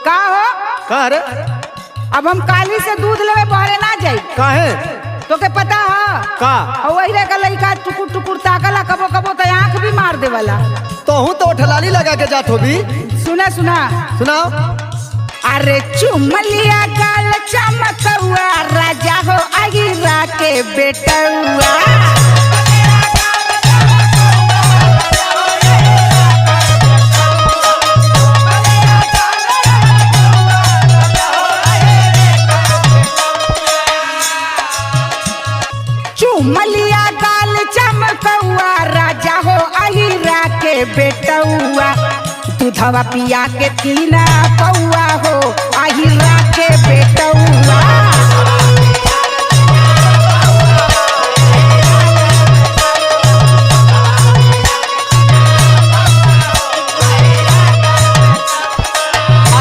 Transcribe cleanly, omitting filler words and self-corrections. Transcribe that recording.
का हो का रे? अब हम काली से दूध लेवे बहरे ना जाई काहे? तो के पता है का? और वही रे का लइका टुकुर टुकुर ताकला कबो कबो तो आंख भी मार देवला। तोहू तो ठलाली लगा के जात होबी। सुना सुना सुनाओ। अरे चुमलिया गाल चमकौआ राजा हो अगिरा के बेटौआ। चुमलिया गाल चमकौआ राजा हो अहिरा के बेटौआ। दूधवा पिया के तीना